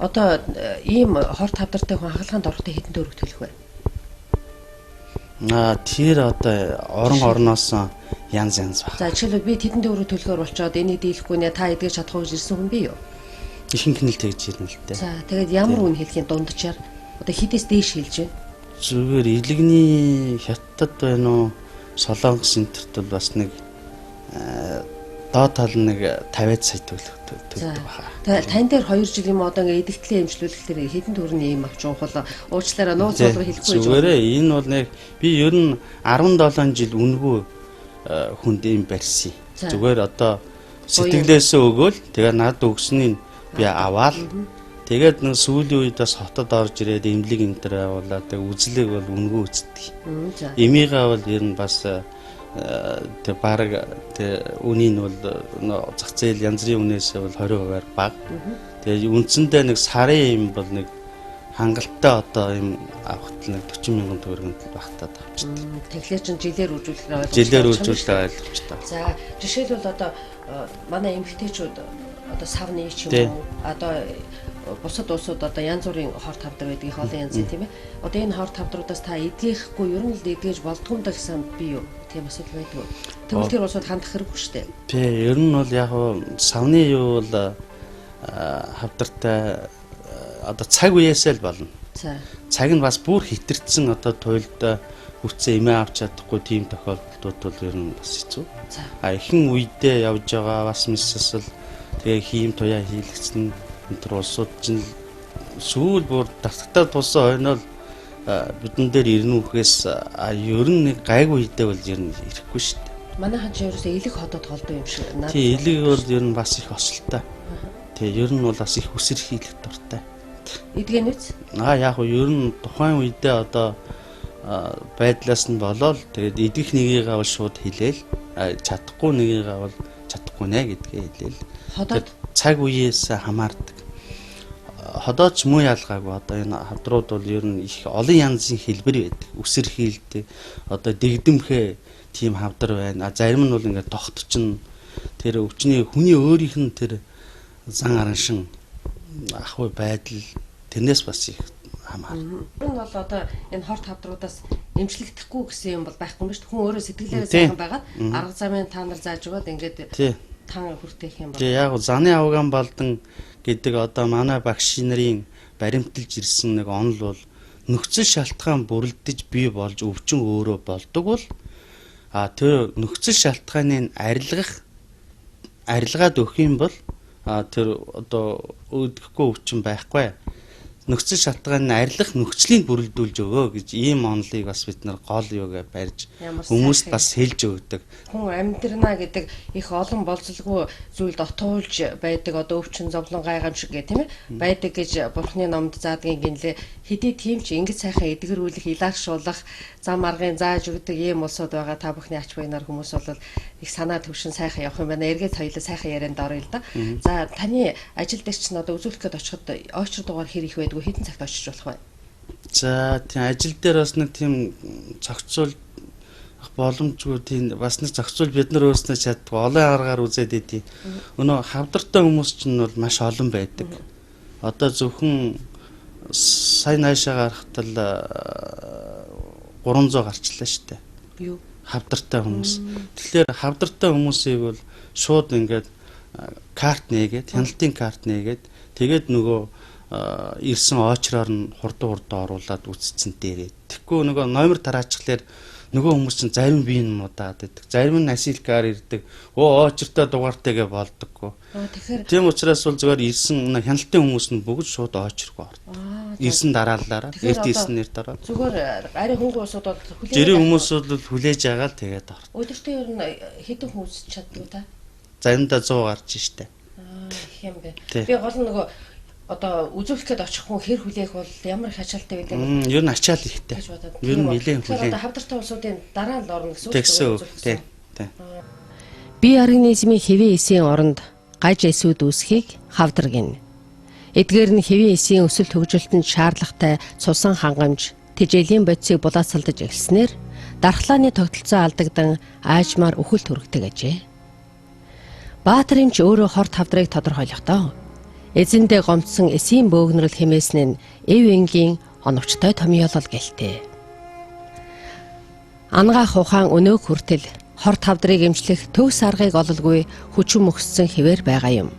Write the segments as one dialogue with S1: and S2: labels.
S1: Одоо ийм хорт хавдартай хүн хагалгаанд орохдоо хэдэн төгрөг төлөх вэ?
S2: Тэр одоо орноос янз байна.
S1: За жишээлбэл би тэдэн төгрөг төлөхөөр болчоод энийг дийлэхгүй нэ та эдгэж чадахгүй гэж ирсэн хүн бий юу?
S2: Ихэнх нь л тэгж ирнэ л дээ.
S1: За тэгээд ямар үн хэлхийн дундчаар одоо хідээс дээш хэлж байна?
S2: Зүгээр илэгний хятад байна уу? Солонгос энтерт бол бас нэг доод тал нэг 50 сая төлөх байна.
S1: Тэгээд тань дээр 2 жил юм одоо ингээ эдэгтлээ эмчлүүлэхээр хэдэн төгрөгийн юм авч уухлаа уучлаарай нууц болго хэлэхгүй гэж.
S2: Зүгээрээ энэ бол нэг би ер нь 17 жил үнгүй хүнд юм барьсан. Зүгээр одоо сэтгэлээсээ өгөөл тэгээ над өгснийг би аваад тэгээд нэг сүүлийн үед бас хотод орж ирээд эмнэлэг энтер явуулаад тэгээ үзлэг бол үнгүй үздэг. Эмигээ бол ер нь бас тэг баг тэг үнийн бол зах зээл янз бүрийн үнээс бол 20% бага. Тэгээ үндсэндээ нэг сарын юм бол нэг хангалттай одоо юм авахт нэг 40 мянган төгрөгийн багтаад авчдаг.
S1: Тэгэхээр чин жилээр үржүүлэхээр
S2: ойлгомжтой.
S1: За жишээлбэл одоо манай эмэгтэйчүүд одоо савны ч юм уу одоо бусад улсууд одоо янз бүрийн хорт хавдар байдаг хоолын янзын тийм ээ. Одоо энэ хорт хавдруудаас та эдгэхгүй ер нь л эдгэж болдгоо юм да гэсэн би юу? Тийм асуудал байдгүй. Тэгвэл тэр улсууд хандах хэрэггүй шүү дээ.
S2: Тий, ер нь бол яг савны юу бол хавдартай одоо цаг үеэсээ л болно. Цаг нь бас бүр хитэрсэн одоо туйлд хүчээ эмээ авч чадахгүй тийм тохиолдлууд бол ер нь бас хэцүү. Ихэнх үедээ явж байгаа бас мисэсэл тэгээ хийм туяа хийлгэсэн энэ улсууд чинь сүүл бүр татгатаа тулсан хойноо бидэн дээр ирнэ үхээс ер нь нэг гайгүй хідээ бол ер нь ирэхгүй шүү дээ.
S1: Манайхан ч ерөөсөө элэг хотод голдоо юм шиг.
S2: Тий, элэг бол ер нь бас их осолтой. Тэгээ ер нь бол бас их үсэр хийлэх дуртай.
S1: Эдгэнэц?
S2: Яг нь ер нь тухайн үедээ одоо байдлаас нь болоод тэгээд эдгэх нэгийгээ бол шууд хэлээл чадахгүй нэгийгээ бол чадахгүй нэ гэдгээ хэлээл.
S1: Ходоод
S2: цаг үеэс хамаардаг. Ходоод ч муу ялгаагүй одоо энэ хавдрууд бол ер нь их олон янзын хэлбэр байдаг. Үсэр хийлтэй одоо дэгдэмхэ тийм хавдар байна. Зарим нь бол ингээд тогтчин тэр өвчний хүний өөрийнх нь тэр зан араншин ахуй байдал тэрнээс бас их хамаарна.
S1: Энэ бол одоо энэ хорт хавдруудаас эмчлэгдэхгүй гэсэн юм бол байхгүй юм шүү дээ. Хүн өөрөө сэтгэлээрээ сайхан байгаад арга замын та нар зааж өгөөд ингээд тан хүртэх юм байна.
S2: Тэгээ яг заны авгаан балдан гэдэг одоо манай багш нарын баримталж ирсэн нэг онол бол нөхцөл шалтгаан бүрэлдэж бий болж өвчин өөрөө болдог бол тэр нөхцөл шалтгааныг арилгаад өгөх юм бол тэр одоо өөдгөхгүй өвчин байхгүй. Нөхцөл шалтгааныг арилгах нөхцөлийг бүрэлдүүлж өгөө гэж ийм онолыг бас бид нар гол юугаа барьж хүмүүст бас хэлж өгдөг.
S1: Хүн амьдрнаа гэдэг их олон болцолгүй зүйлд отуулж байдаг одоо өвчин зовлон гайхамшиг гэх тийм ээ байдаг гэж Бурхны номд заадгийн гинлээ хэдий тийм ч ингэж сайхан эдгэрүүлэх илааршуулах зам аргын зааж өгдөг ийм улсууд байгаа та бүхний ач буянаар хүмүүс бол их санаа төвшин сайхан явах юм байна. Эргээд хоёулаа сайхан ярианд орё л да. За таны ажил дээр чинь одоо үзүүлэх гээд очиход ойчр дугаар хэр их байдгүй хэдэн цагт очиж болох вэ?
S2: За тийм ажил дээр бас нэг тийм зохицуул боломжгүй тийм бас нэг зохицуул бид нар өөрснөө чаддгүй олон аргаар үзээд идэв. Өнөө хавдартай хүмүүс чинь бол маш олон байдаг. Одоо зөвхөн сая наашаа гарахтал 300 гарчлаа штэ.
S1: Юу?
S2: Хавдартай хүмүүс. Тэгэхээр хавдартай хүмүүсийг бол шууд ингээд карт нээгээд, хяналтын карт нээгээд тэгээд нөгөө ирсэн очроор нь хурдан оруулаад үтцсэн дээрээ. Тэгэхгүй нөгөө номер тараачихлаар нөгөө хүмүүс чинь зарим бие нь муудаад байдаг. Зарим нь асилкаар ирдэг. Очртой дугаартэйгээ болдоггүй.
S1: Тэгэхээр
S2: тийм учраас бол зүгээр ирсэн хяналтын хүмүүс нь бүгд шууд очргүй ордог. Ирсэн дараалалаараа эрт ирсэн нэр дараа.
S1: Зүгээр ари хөнгө усууд бол
S2: хүлээж жирийн хүмүүс бол хүлээж агаал тэгээд ордог.
S1: Өдөртөө ер нь хэдэн хүмүүс чаддаг та?
S2: Заримдаа 100 гарч штэ.
S1: Их юм бэ. Би гол нөгөө одоо үзүүлэх гээд очих хүн хэр хүлээх бол ямар их ачаалтай байдаг вэ?
S2: Ер нь ачаал ихтэй. Ер нь нэлээд хүлээн.
S1: Одоо хавдартай улсуудын дараа нь орно гэсэн үг.
S2: Тий.
S1: Бие организмын хэвийн эсийн оронд гаж эсүүд үүсхийг хавдар гэнэ. Эдгээр нь хэвийн эсийн өсөлт хөгжилтөнд шаардлагатай цусан хангамж, тэжээлийн бодисыг булаацалдаж эхэлснээр дархлааны тогтолцоо алдагдан аажмаар үхэлт хүргэдэг ажээ. Баатар эмч өөрөө хорт хавдрыг тодорхойлохдоо Эзэндээ гомдсон эсийн бөөгнөрл хэмээсэн нь эв энгийн оновчтой томьёолол гэлтэй. Ангаах ухаан өнөө хүртэл хор тавдрыг эмчлэх төгс аргыг ололгүй хүчин мөхссөн хэвээр байгаа юм.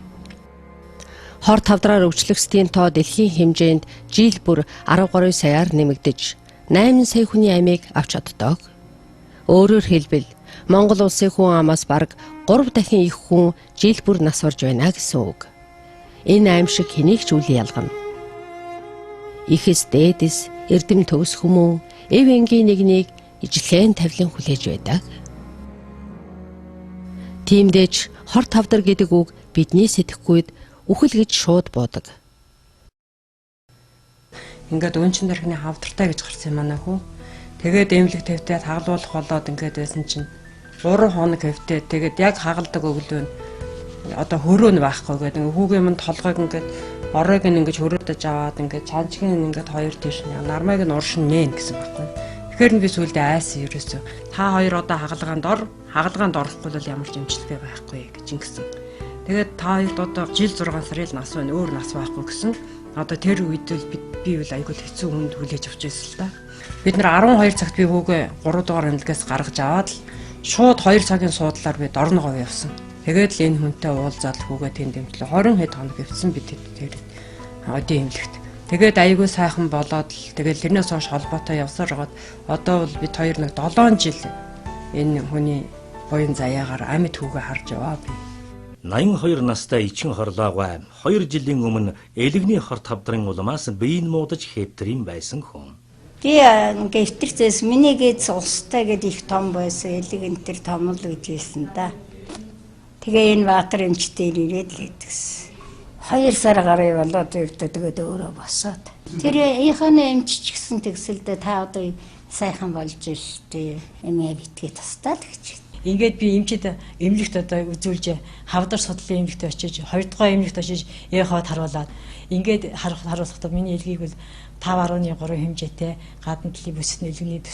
S1: Хор тавдраар өвчлөгсдийн тоо дэлхийн хэмжээнд жил бүр 13 саяар нэмэгдэж 8 сая хүний амийг авч чаддаг. Өөрөөр хэлбэл Монгол улсын хүн амаас бараг 3 дахин их хүн жил бүр нас барж байна гэсэн үг. Энэ аимшиг хэнийг ч үл ялгана. Ихэс дээдэс эрдэм төгс хүмүүн эв энгийн нэгнийг ижлэхэн тавилан хүлээж байдаг. Тиймдээч хор тавдар гэдэг үг бидний сэтгэхүйд үхэл гэж шууд буудаг.
S3: Ингээд өнчин дэрхний хавдартай гэж гарсан юм манай хүү. Тэгээд эмнэлэг тавьтаад хагалуулах болоод ингээд байсан чинь 3 хоног хөвтөө тэгээд яг хагалдаг өглөө одоо хөрөө нь байхгүй гэдэг хүүгийн минь толгойг ингээд оройг нь ингээд хөрөөдөж аваад ингээд чанчгийн ингээд хоёр тийш нь нармайг нь уршин нээн гэсэн байхгүй. Тэгэхээр би сүулдэ айсан ерөөсөө та хоёр одоо хагалгаанд орохгүй бол ямар ч имчилгээ байхгүй гэж ингэсэн. Тэгээд та хоёрт одоо жил 6 сарын нас байна өөр нас байхгүй гэсэн. Одоо тэр үед л би бол айгүй хэцүү хүнд хүлээж авч байсан л да. Бид нар 12 цагт би хүүгээ 3 дугаар эмнэлгээс гаргаж аваад л шууд 2 цагийн суудлаар би Дорногов явсан. Тэгээд л энэ хүнтэй уулзаад хүүгээ тэнд эмчлээ 20 хэд хоног явсан бид тэр одын эмнэлэгт. Тэгээд айгүй сайхан болоод л тэгээд тэрнээс хойш холбоотой явсаар хагаад одоо бол бид хоёр нэг 7 жил энэ хүний буян заяагаар амьд хүүгээ харж яваа би.
S4: 82 настай Ичин Хорлоогүй 2 жилийн өмнө элэгний хор тавдрын улмаас биеийн муудаж хэвтрийн байсан хүн.
S5: Би ингээд эвтэрцээс миний гээд устай гээд их том байсан элэг энэ төр том л гэж хэлсэн да. Тэгээ энэ Баатар эмчтэй ирээд л гэдгсэн. 2 сар гарыг болоод өвдөө тэгээд өөрөө босоод. Тэр ихэнх эмчч гэсэн тэгсэлдээ та одоо сайхан болж штэ. Эмээ битгий тастаа л гэж.
S6: Ингээд би эмчид эмнэлэгт одоо үзүүлж хавдар судлалын эмнэлэгт очиж 2 дугаар эмнэлэгт очиж эхот харуулад ингээд харуулахдаа миний элгийг бол 5.3 хэмжээтэй гадна талын бүсэд элэгний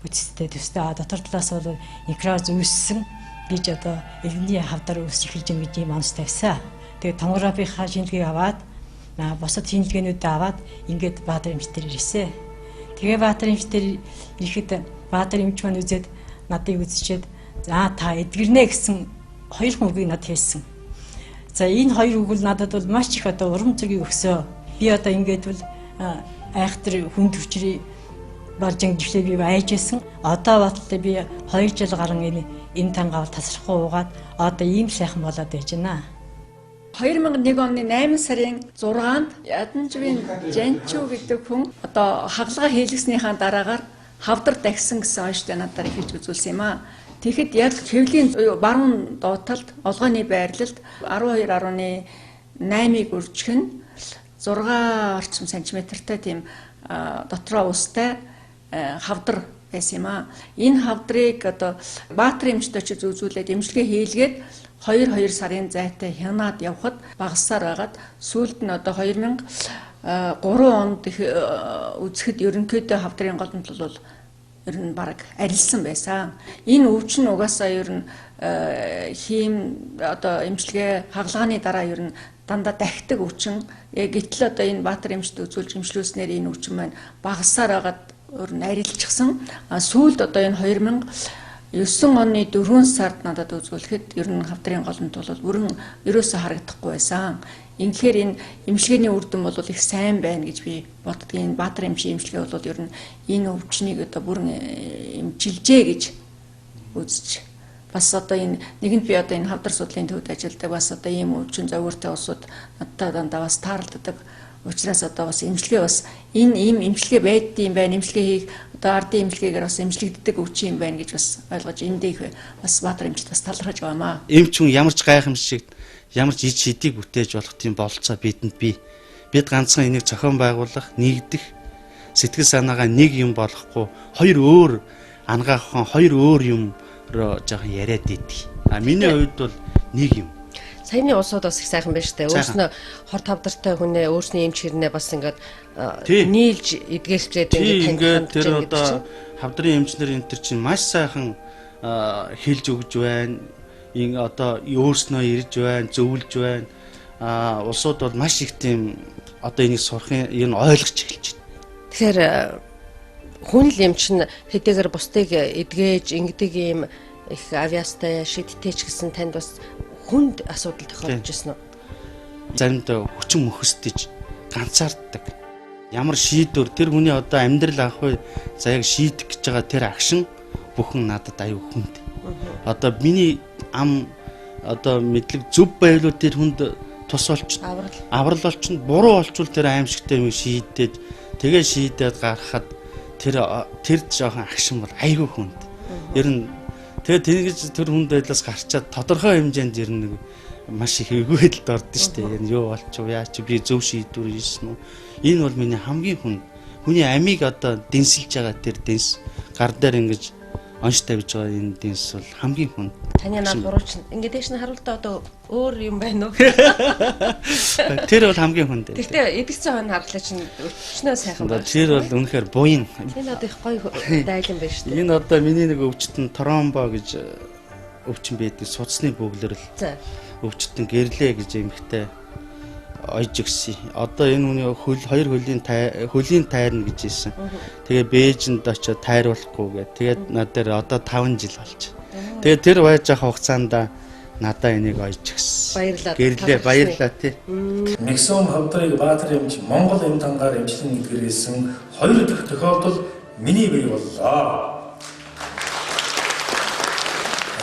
S6: бүстэй дотор талаас бол некроз үүссэн гэж одоо элэгний хавдар үүсч эхэлж байгаа гэж юм онц тавьсан. Тэгээд томографийнхаа шинжилгээг аваад босод шинжилгээнүүдээ аваад ингээд Баатар эмчтэр ирсэн. Тэгээ Баатар эмчтэр ирэхэд Баатар эмч маань үзээд надыг үзчихэд за та эдгэрнэ гэсэн 2 үгийг надад хэлсэн. За энэ 2 үг л надад бол маш их одоо урам зориг өгсөө. Би одоо ингээд бол айхтар хүнд хүчрээ болж ангижлээ би айжсэн. Одоо батлаа би 2 жил гарan энэ тангаавал тасрахгүй уугаад одоо ийм сайхан болоод байж байна.
S7: 2001 оны 8 сарын 6-нд Ядамжвийн Жанчуу гэдэг хүн одоо хагалгаа хийлгэснийхаа дараагаар хавдар дахисан гэсэн онцтой надаар ихэж үзүүлсэн юм аа. Тэгэхэд яг хэвлийн баруун дооталд олгооны байрлалд 12.8-ыг үржих нь 6 орчим сантиметртай тийм дотроо устай хавдар байсан юм аа. Энэ хавдрыг одоо Баатар эмчтэй очиж үзүүлээд эмчилгээ хийлгээд 2 сарын зайтай хянаад явхад багассаар байгаад сүүлд нь одоо 2003 онд үзэхэд ерөнхийдөө хавдрын голомт бол ер нь баг арилсан байсан. Энэ өвчин угаасаа ер нь хийм одоо эмчилгээ хагалгааны дараа ер нь дандаа дахидаг өвчин. Гэтэл одоо энэ Баатар эмчт үзүүлж эмчлүүлснээр энэ өвчин маань багассаар байгаад ер нь арилчихсан. Сүүлд одоо энэ 2009 оны 4 сард надад үзүүлэхэд ер нь хавдрын голомт бол бүрэн ерөөсөө харагдахгүй байсан. Инхээр энэ эмчилгээний үр дүн бол их сайн байна гэж би боддог. Энэ Баатар эмчийн эмчилгээ бол ер нь энэ өвчнийг одоо бүрэн эмчилжээ гэж үзэж бас одоо энэ нэгэнд би одоо энэ хавдар судлалын төвд ажилладаг бас одоо ийм өвчин зовоортой улсууд надад дандаа бас тааралддаг. Учираас одоо бас эмчилгээ бас энэ ийм эмчилгээ байдсан юм байна. Эмчилгээ хийх одоо ардын эмчилгээгээр бас эмчилэгддэг өвчин юм байна гэж бас ойлгож эндээ бас Баатар эмчт бас талархаж байгаамаа.
S2: Эмч хүн ямар ч гайхамшиг ямар ч ич хэдийг бүтээж болох тийм бололцоо бидэнд бий. Бид ганцхан энийг зохион байгуулах, нэгдэх, сэтгэл санаагаа нэг юм болохгүй хоёр өөр ангаахан хоёр өөр юм руу жоохон яриад идэв. Миний хувьд бол нэг юм.
S1: Саяны улсууд бас их сайхан байна штэ. Өөрснөө хор тавдартай хүнээ өөрсний эмч хэрнээ бас ингээд нийлж эдгээрчээд
S2: ингээд тэр одоо хавдрын эмчнэр энэ төр чинь маш сайхан хэлж өгж байна. Энэ одоо өөрснөө ирж байна, зөвлөж байна. улсууд бол маш их тийм одоо энийг сурахын ер нь ойлгож эхэлж байна.
S1: Тэгэхээр хүн л юм чинь хэдийгээр бусдыг эдгэж ингэдэг юм их авиастай шидтэй ч гэсэн танд бас хүнд асуудал тохиолдож ирсэн үү?
S2: Заримдаа хүчин мөхөсдөж ганцаарддаг. Ямар шийдвэр тэр хүний одоо амьдрал авах вэ? За яг шийдэх гэж байгаа тэр акшн бүхэн надад аюу хүнд. Одоо миний ам одоо мэдлэг зөв байвал тэр хүнд тус болч аврал болчихно. Буруу болчвол тэр аимшигтай юм шийдээд тэгээ шийдээд гаргахад тэр жоохон акшн бол аюу хүнд. Ер нь тэгээ тэгж тэр хүнд байдлаас гарчаад тодорхой хэмжээнд ер нь маш их өгөөдөлд ордон шүү дээ. Юу болчих вэ? Яач би зөв шийдвэр хийсэн үү? Энэ бол миний хамгийн хүнд. Хүний амийг одоо дэнсэлж байгаа тэр дэнс гар дээр ингэж онш тавьж байгаа энэ дэнс бол хамгийн хүнд.
S1: Таны наад бурууч ингэ дээш нь харуултаа одоо өөр юм байна уу?
S2: Тэр бол хамгийн хүнд.
S1: Гэхдээ эдгцэн хойно харлаа чинь өчнөө сайхан байна.
S2: Тэр бол үнэхээр буян.
S1: Энэ одоо их гоё дайлан байна шүү дээ.
S2: Энэ одоо миний нэг өвчтөн тромбо гэж өвчин байдаг судасны бөглөрөл. Өвчтөн гэрлээ гэж эмхтэй ойж өгсөн. Одоо энэ хүний хоёр хөлийн тайрна гэж хэлсэн. Тэгээ Бээжинд очиод тайруулахгүй гэ. Тэгээд над дээр одоо 5 жил болж. Тэгээд тэр байж байгаа хугацаанд надаа энийг ойж өгсөн. Гэрлээ баярлаа тий.
S4: Мексом хавдрыг Баатар эмч Монгол эм тангаар эмчлэн эдгэрээсэн 2 дахь тохиолдол миний бий боллоо.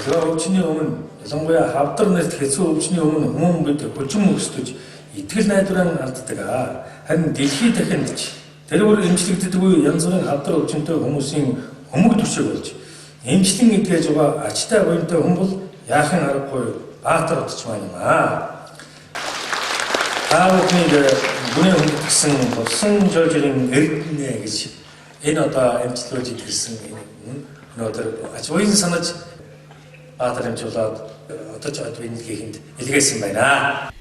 S4: Өвчний өмнө ялангуяа хавдар нарт хэцүү өвчний өмнө хүмүүд хүчин өсдөж итгэл найдвараа алддаг. Харин дэлхийд дахинд ч тэрээр эмчлэгддэггүй янз бүрийн хавдар өвчнөд хүмүүсийн өмг түшиг болж эмчлэн эдгэж байгаа ачтай буянтай хүн бол яахын аргагүй Баатар утч маань юм аа. Таавны бүний хүн гэсэн болсон жожирын эрдэнэ гэж энэ одоо эмчлүүлж идэрсэн өнөөдөр ач уян санаж Баатар эмчлээд одоо ч адвинд хийхэд илгээсэн байна.